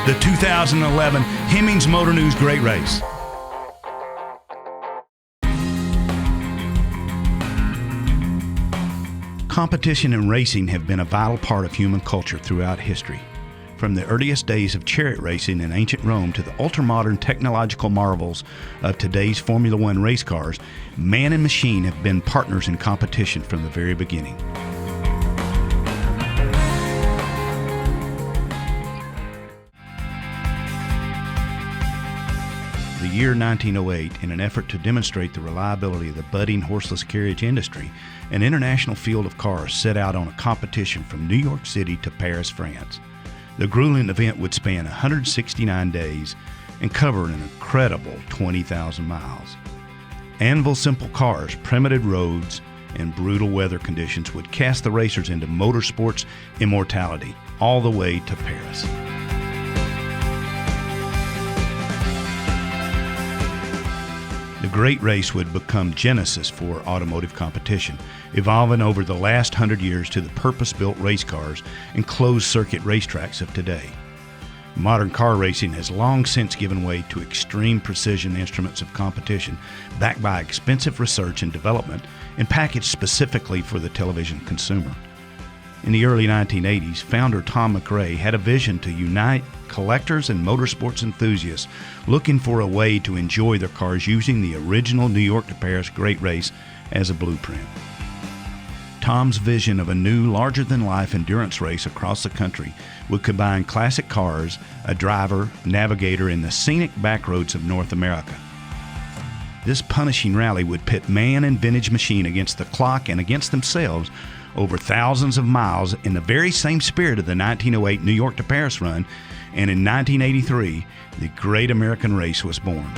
the 2011 Hemmings Motor News Great Race. Competition and racing have been a vital part of human culture throughout history. From the earliest days of chariot racing in ancient Rome to the ultramodern technological marvels of today's Formula One race cars, man and machine have been partners in competition from the very beginning. The year 1908, in an effort to demonstrate the reliability of the budding horseless carriage industry, an international field of cars set out on a competition from New York City to Paris, France. The grueling event would span 169 days and cover an incredible 20,000 miles. Anvil simple cars, primitive roads, and brutal weather conditions would cast the racers into motorsport's immortality, all the way to Paris. The Great Race would become genesis for automotive competition, evolving over the last 100 years to the purpose-built race cars and closed-circuit racetracks of today. Modern car racing has long since given way to extreme precision instruments of competition backed by expensive research and development and packaged specifically for the television consumer. In the early 1980s, founder Tom McRae had a vision to unite collectors and motorsports enthusiasts looking for a way to enjoy their cars using the original New York to Paris Great Race as a blueprint. Tom's vision of a new, larger-than-life endurance race across the country would combine classic cars, a driver, navigator, and the scenic backroads of North America. This punishing rally would pit man and vintage machine against the clock and against themselves over thousands of miles in the very same spirit of the 1908 New York to Paris run, and in 1983, the Great American Race was born.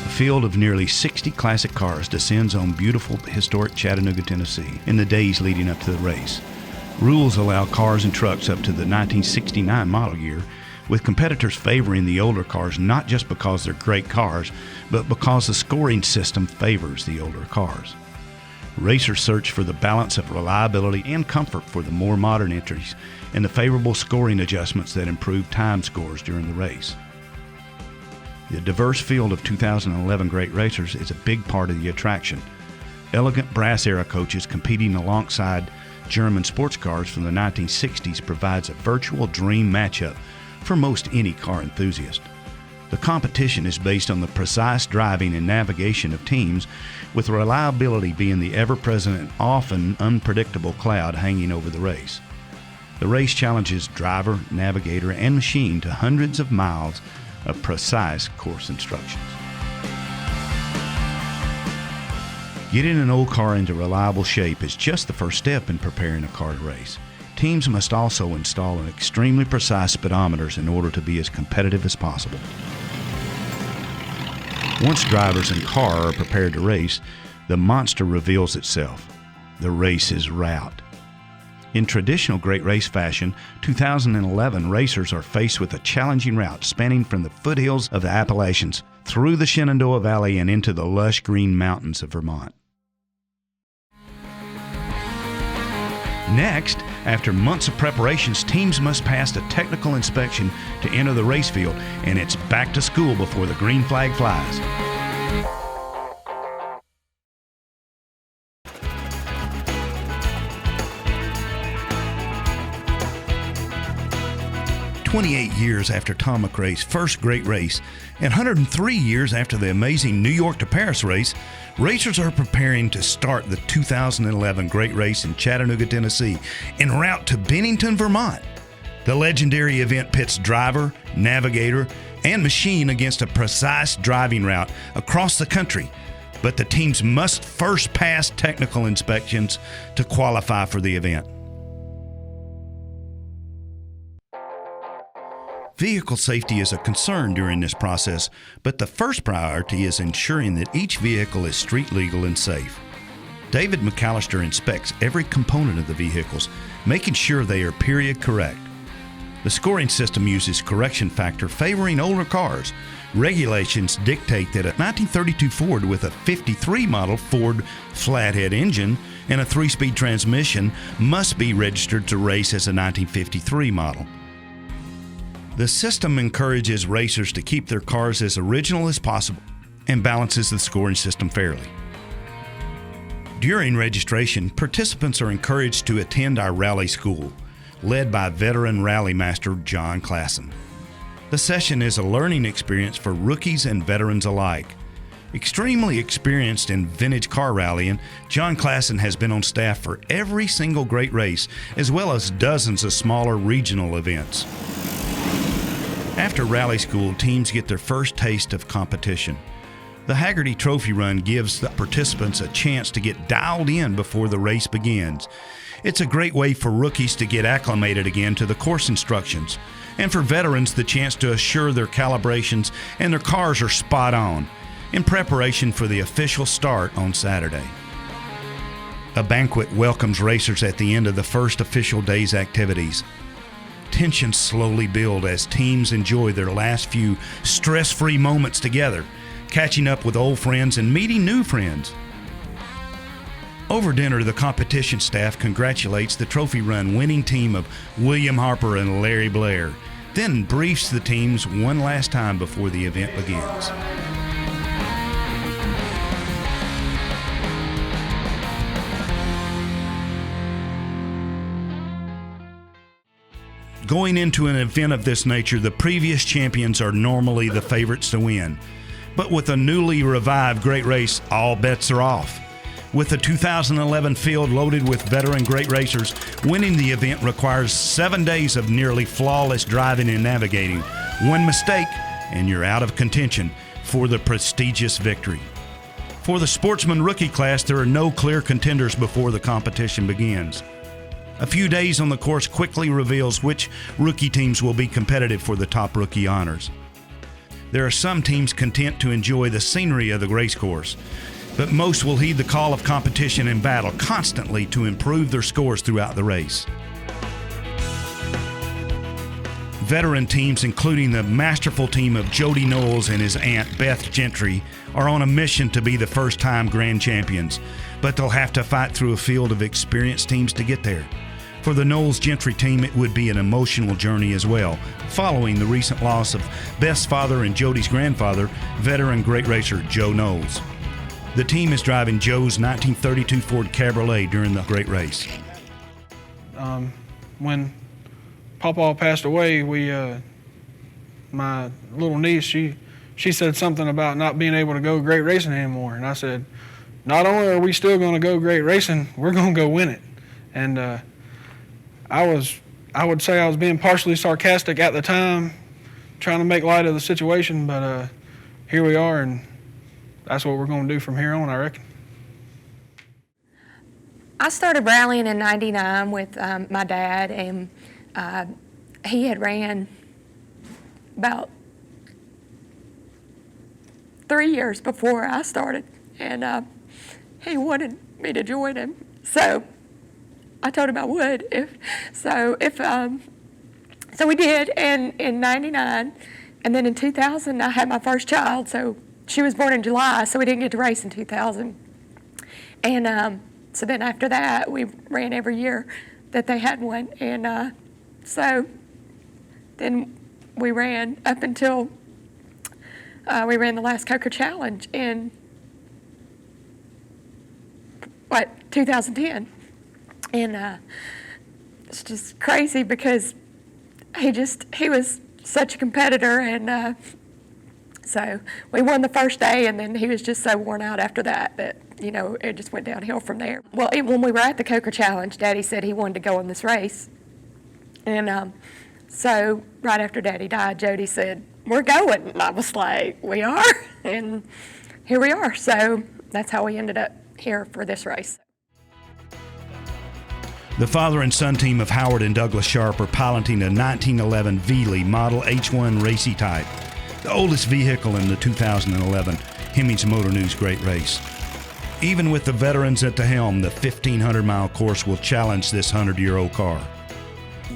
A field of nearly 60 classic cars descends on beautiful, historic Chattanooga, Tennessee in the days leading up to the race. Rules allow cars and trucks up to the 1969 model year, with competitors favoring the older cars not just because they're great cars, but because the scoring system favors the older cars. Racers search for the balance of reliability and comfort for the more modern entries and the favorable scoring adjustments that improve time scores during the race. The diverse field of 2011 great racers is a big part of the attraction. Elegant brass-era coaches competing alongside German sports cars from the 1960s provides a virtual dream matchup for most any car enthusiast. The competition is based on the precise driving and navigation of teams, with reliability being the ever-present and often unpredictable cloud hanging over the race. The race challenges driver, navigator, and machine to hundreds of miles of precise course instructions. Getting an old car into reliable shape is just the first step in preparing a car to race. Teams must also install extremely precise speedometers in order to be as competitive as possible. Once drivers and car are prepared to race, the monster reveals itself. The race's route. In traditional great race fashion, 2011 racers are faced with a challenging route spanning from the foothills of the Appalachians through the Shenandoah Valley and into the lush green mountains of Vermont. Next, after months of preparations, teams must pass a technical inspection to enter the race field, and it's back to school before the green flag flies. 28 years after Tom McRae's first great race and 103 years after the amazing New York to Paris race, racers are preparing to start the 2011 Great Race in Chattanooga, Tennessee, en route to Bennington, Vermont. The legendary event pits driver, navigator, and machine against a precise driving route across the country, but the teams must first pass technical inspections to qualify for the event. Vehicle safety is a concern during this process, but the first priority is ensuring that each vehicle is street legal and safe. David McAllister inspects every component of the vehicles, making sure they are period correct. The scoring system uses correction factor favoring older cars. Regulations dictate that a 1932 Ford with a 53 model Ford flathead engine and a 3-speed transmission must be registered to race as a 1953 model. The system encourages racers to keep their cars as original as possible and balances the scoring system fairly. During registration, participants are encouraged to attend our rally school, led by veteran rally master John Klassen. The session is a learning experience for rookies and veterans alike. Extremely experienced in vintage car rallying, John Klassen has been on staff for every single great race, as well as dozens of smaller regional events. After rally school, teams get their first taste of competition. The Hagerty Trophy Run gives the participants a chance to get dialed in before the race begins. It's a great way for rookies to get acclimated again to the course instructions, and for veterans the chance to assure their calibrations and their cars are spot on, in preparation for the official start on Saturday. A banquet welcomes racers at the end of the first official day's activities. Tensions slowly build as teams enjoy their last few stress-free moments together, catching up with old friends and meeting new friends. Over dinner, the competition staff congratulates the Trophy Run winning team of William Harper and Larry Blair, then briefs the teams one last time before the event begins. Going into an event of this nature, the previous champions are normally the favorites to win. But with a newly revived great race, all bets are off. With the 2011 field loaded with veteran great racers, winning the event requires 7 days of nearly flawless driving and navigating. One mistake, and you're out of contention for the prestigious victory. For the sportsman rookie class, there are no clear contenders before the competition begins. A few days on the course quickly reveals which rookie teams will be competitive for the top rookie honors. There are some teams content to enjoy the scenery of the race course, but most will heed the call of competition and battle constantly to improve their scores throughout the race. Veteran teams, including the masterful team of Jody Knowles and his aunt Beth Gentry, are on a mission to be the first-time grand champions, but they'll have to fight through a field of experienced teams to get there. For the Knowles Gentry team, it would be an emotional journey as well, following the recent loss of Beth's father and Jody's grandfather, veteran great racer Joe Knowles. The team is driving Joe's 1932 Ford Cabriolet during the great race. When Papa passed away, my little niece, she said something about not being able to go great racing anymore. And I said, not only are we still going to go great racing, we're going to go win it. And I would say I was being partially sarcastic at the time, trying to make light of the situation, but here we are, and that's what we're going to do from here on, I reckon. I started rallying in '99 with my dad, and he had ran about 3 years before I started, and he wanted me to join him. So I told him I would. So we did, and in '99, and then in 2000 I had my first child. So she was born in July, so we didn't get to race in 2000. And so then after that, we ran every year that they had one, and so then we ran up until we ran the last Coker Challenge in 2010. And it's just crazy because he was such a competitor, and so we won the first day, and then he was just so worn out after that it just went downhill from there. Well, when we were at the Coker Challenge, Daddy said he wanted to go on this race, and so right after Daddy died, Jody said, "We're going," and I was like, "We are," and here we are. So that's how we ended up here for this race. The father and son team of Howard and Douglas Sharp are piloting a 1911 Veely Model H1 Racy Type, the oldest vehicle in the 2011 Hemmings Motor News Great Race. Even with the veterans at the helm, the 1,500-mile course will challenge this 100-year-old car.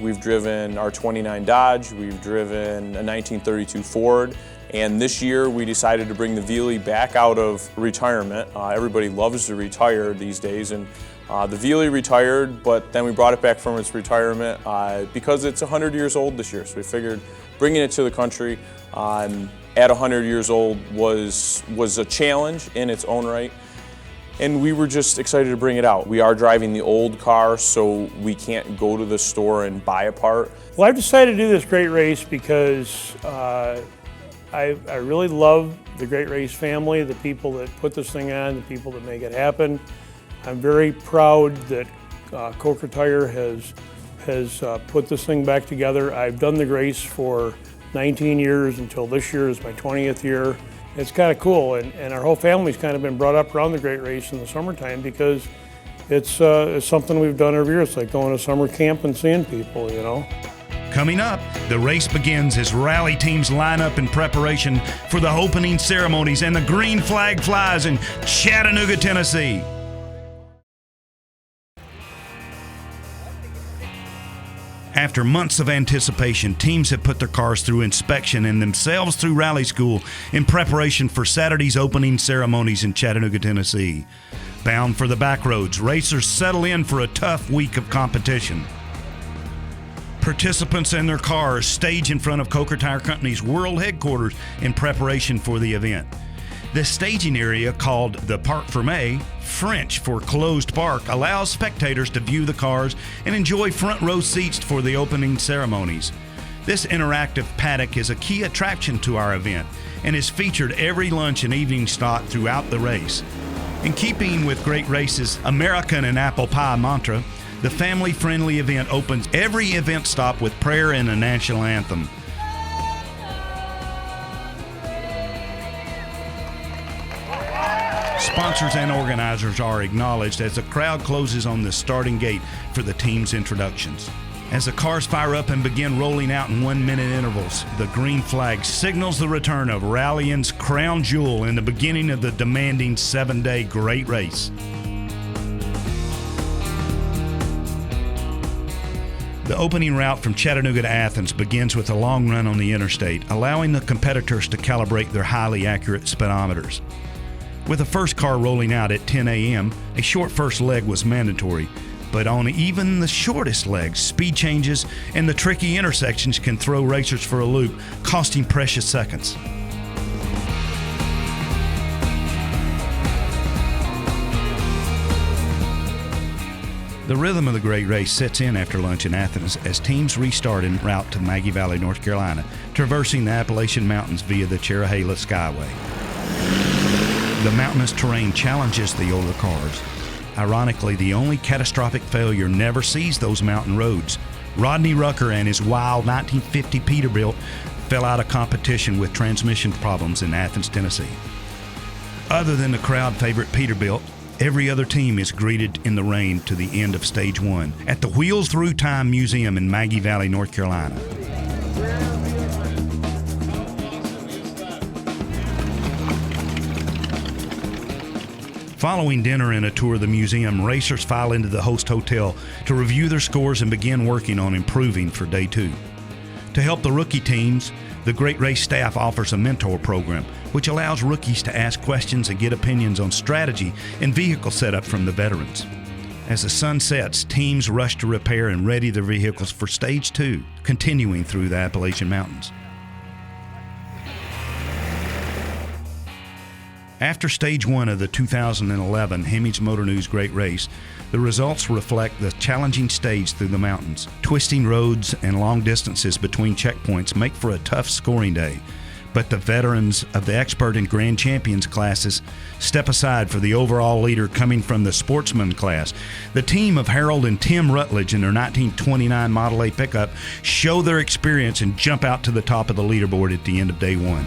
We've driven our '29 Dodge, we've driven a 1932 Ford, And this year we decided to bring the Veely back out of retirement. Everybody loves to retire these days, and the Veely retired, but then we brought it back from its retirement because it's 100 years old this year. So we figured bringing it to the country at 100 years old was a challenge in its own right. And we were just excited to bring it out. We are driving the old car, so we can't go to the store and buy a part. Well, I've decided to do this great race because I really love the Great Race family, the people that put this thing on, the people that make it happen. I'm very proud that Coker Tire has put this thing back together. I've done the race for 19 years until this year is my 20th year. It's kind of cool, and our whole family's kind of been brought up around the Great Race in the summertime because it's something we've done every year. It's like going to summer camp and seeing people, you know. Coming up, the race begins as rally teams line up in preparation for the opening ceremonies, and the green flag flies in Chattanooga, Tennessee. After months of anticipation, teams have put their cars through inspection and themselves through rally school in preparation for Saturday's opening ceremonies in Chattanooga, Tennessee. Bound for the back roads, racers settle in for a tough week of competition. Participants and their cars stage in front of Coker Tire Company's world headquarters in preparation for the event. The staging area, called the Parc Fermé, French for closed park, allows spectators to view the cars and enjoy front row seats for the opening ceremonies. This interactive paddock is a key attraction to our event and is featured every lunch and evening stop throughout the race. In keeping with Great Race's American and apple pie mantra, the family-friendly event opens every event stop with prayer and a national anthem. Sponsors and organizers are acknowledged as the crowd closes on the starting gate for the team's introductions. As the cars fire up and begin rolling out in 1-minute intervals, the green flag signals the return of rallying's crown jewel and the beginning of the demanding 7-day Great Race. The opening route from Chattanooga to Athens begins with a long run on the interstate, allowing the competitors to calibrate their highly accurate speedometers. With the first car rolling out at 10 a.m., a short first leg was mandatory, but on even the shortest legs, speed changes and the tricky intersections can throw racers for a loop, costing precious seconds. The rhythm of the Great Race sets in after lunch in Athens as teams restart en route to Maggie Valley, North Carolina, traversing the Appalachian Mountains via the Cherahela Skyway. The mountainous terrain challenges the older cars. Ironically, the only catastrophic failure never sees those mountain roads. Rodney Rucker and his wild 1950 Peterbilt fell out of competition with transmission problems in Athens, Tennessee. Other than the crowd favorite Peterbilt, every other team is greeted in the rain to the end of Stage 1 at the Wheels Through Time Museum in Maggie Valley, North Carolina. Following dinner and a tour of the museum, racers file into the host hotel to review their scores and begin working on improving for Day 2. To help the rookie teams, the Great Race staff offers a mentor program, which allows rookies to ask questions and get opinions on strategy and vehicle setup from the veterans. As the sun sets, teams rush to repair and ready their vehicles for Stage 2, continuing through the Appalachian Mountains. After Stage 1 of the 2011 Hemmings Motor News Great Race, the results reflect the challenging stage through the mountains. Twisting roads and long distances between checkpoints make for a tough scoring day, but the veterans of the Expert and Grand Champions classes step aside for the overall leader coming from the Sportsman class. The team of Harold and Tim Rutledge in their 1929 Model A pickup show their experience and jump out to the top of the leaderboard at the end of Day 1.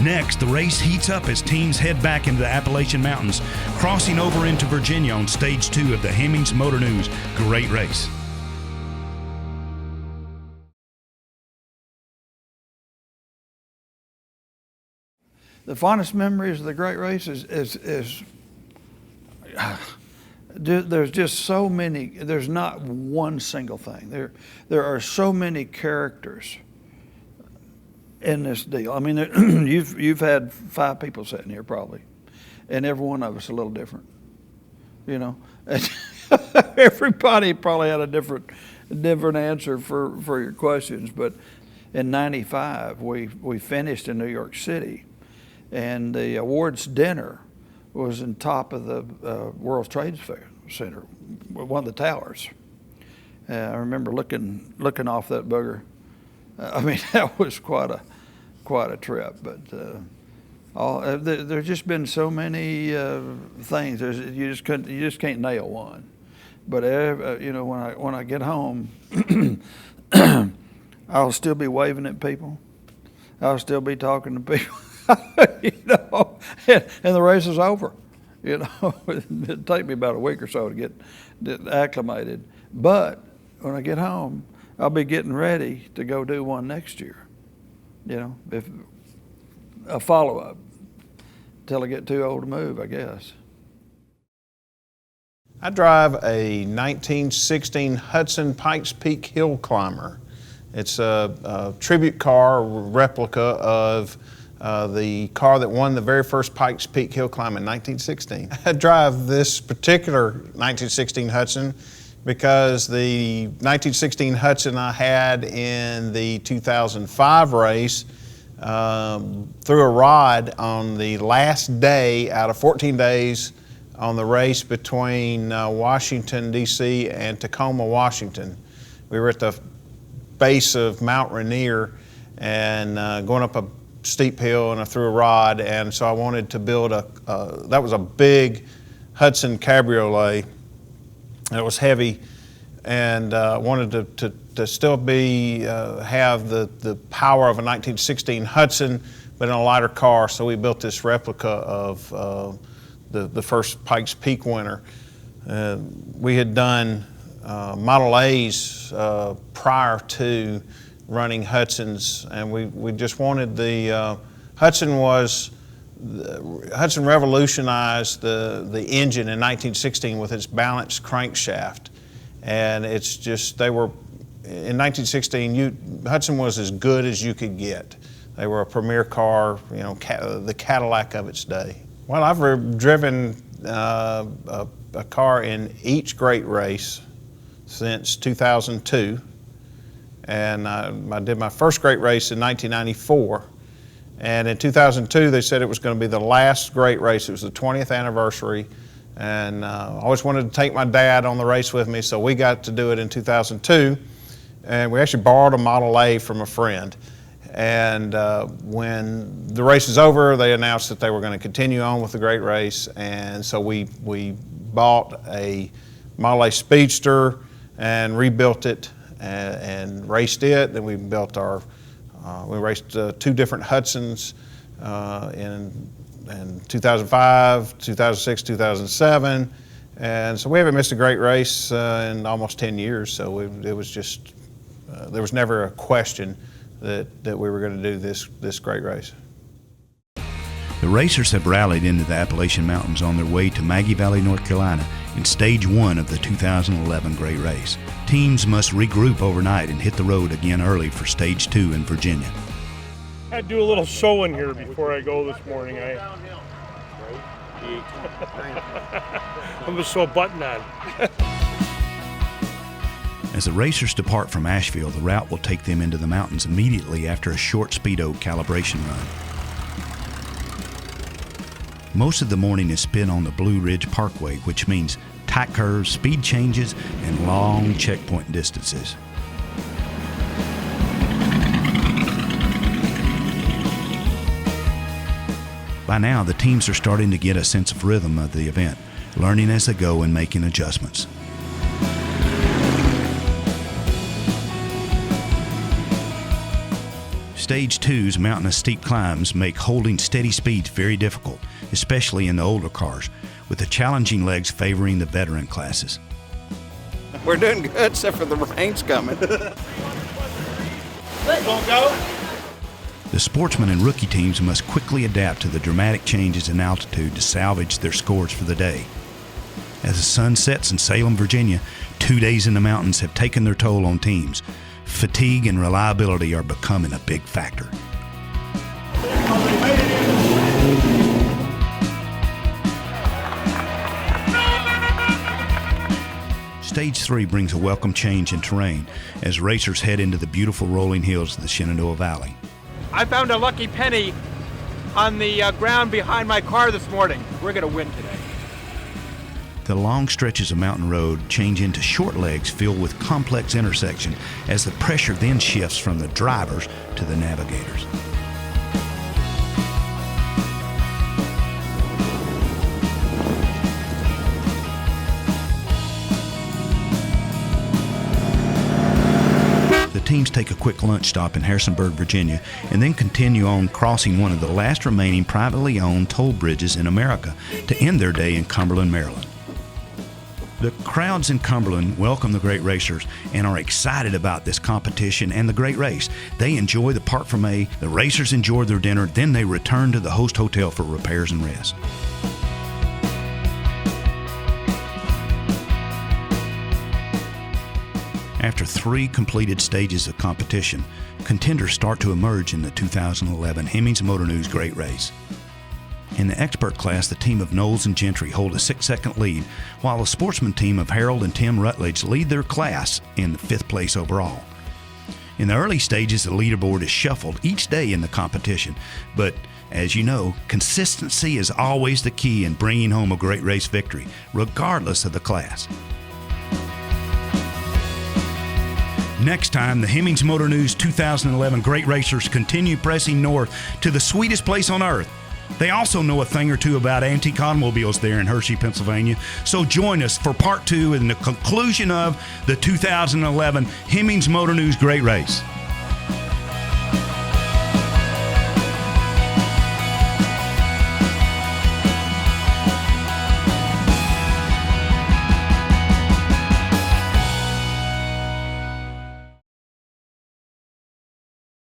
Next, the race heats up as teams head back into the Appalachian Mountains, crossing over into Virginia on Stage 2 of the Hemmings Motor News Great Race. The fondest memories of the Great Race is there's just so many. There's not one single thing. There are so many characters in this deal. I mean, you've had 5 people sitting here probably, and every one of us a little different, you know. Everybody probably had a different answer for your questions. But in '95, we finished in New York City, and the awards dinner was on top of the World Trade Center, one of the towers. I remember looking off that booger. I mean, that was quite a trip. But there's just been so many things. You just can't nail one. But you know, when I get home, I'll still be waving at people. I'll still be talking to people. You know, and the race is over. You know, it'd take me about a week or so to get acclimated. But when I get home, I'll be getting ready to go do one next year. You know, if a follow-up till I get too old to move, I guess. I drive a 1916 Hudson Pikes Peak Hill Climber. It's a tribute car, replica of the car that won the very first Pikes Peak Hill Climb in 1916. I drive this particular 1916 Hudson because the 1916 Hudson I had in the 2005 race threw a rod on the last day out of 14 days on the race between Washington, D.C. and Tacoma, Washington. We were at the base of Mount Rainier and going up a steep hill, and I threw a rod, and so I wanted to build that was a big Hudson cabriolet. It was heavy, and wanted to still have the power of a 1916 Hudson, but in a lighter car, so we built this replica of the first Pikes Peak winner. We had done Model A's prior to running Hudsons, and we just wanted the Hudson revolutionized the engine in 1916 with its balanced crankshaft, and it's just in 1916 Hudson was as good as you could get. They were a premier car, you know, the Cadillac of its day. Well, I've driven a car in each great race since 2002. And I did my first great race in 1994. And in 2002, they said it was going to be the last great race. It was the 20th anniversary. And I always wanted to take my dad on the race with me, so we got to do it in 2002. And we actually borrowed a Model A from a friend. And when the race is over, they announced that they were going to continue on with the great race. And so we bought a Model A Speedster and rebuilt it and raced it. Then we built we raced 2 different Hudsons in 2005, 2006, 2007. And so we haven't missed a great race in almost 10 years. So it was just, there was never a question that we were going to do this great race. The racers have rallied into the Appalachian Mountains on their way to Maggie Valley, North Carolina in Stage 1 of the 2011 Great Race. Teams must regroup overnight and hit the road again early for Stage 2 in Virginia. I had to do a little sewing here before I go this morning. I'm just so button on. As the racers depart from Asheville, the route will take them into the mountains immediately after a short speedo calibration run. Most of the morning is spent on the Blue Ridge Parkway, which means tight curves, speed changes, and long checkpoint distances. By now, the teams are starting to get a sense of rhythm of the event, learning as they go and making adjustments. Stage 2's mountainous steep climbs make holding steady speeds very difficult, especially in the older cars, with the challenging legs favoring the veteran classes. We're doing good, except for the rain's coming. Gonna go? The sportsman and rookie teams must quickly adapt to the dramatic changes in altitude to salvage their scores for the day. As the sun sets in Salem, Virginia, 2 days in the mountains have taken their toll on teams. Fatigue and reliability are becoming a big factor. Stage 3 brings a welcome change in terrain as racers head into the beautiful rolling hills of the Shenandoah Valley. I found a lucky penny on the ground behind my car this morning. We're going to win today. The long stretches of mountain road change into short legs filled with complex intersection as the pressure then shifts from the drivers to the navigators. The teams take a quick lunch stop in Harrisonburg, Virginia, and then continue on crossing one of the last remaining privately owned toll bridges in America to end their day in Cumberland, Maryland. The crowds in Cumberland welcome the great racers and are excited about this competition and the great race. They enjoy the Parc Fermé, the racers enjoy their dinner, then they return to the host hotel for repairs and rest. After 3 completed stages of competition, contenders start to emerge in the 2011 Hemmings Motor News Great Race. In the expert class, the team of Knowles and Gentry hold a 6-second lead, while the sportsman team of Harold and Tim Rutledge lead their class in 5th place overall. In the early stages, the leaderboard is shuffled each day in the competition, but as you know, consistency is always the key in bringing home a great race victory, regardless of the class. Next time, the Hemmings Motor News 2011 Great Racers continue pressing north to the sweetest place on earth. They also know a thing or two about antique automobiles there in Hershey, Pennsylvania. So join us for part 2 and the conclusion of the 2011 Hemmings Motor News Great Race.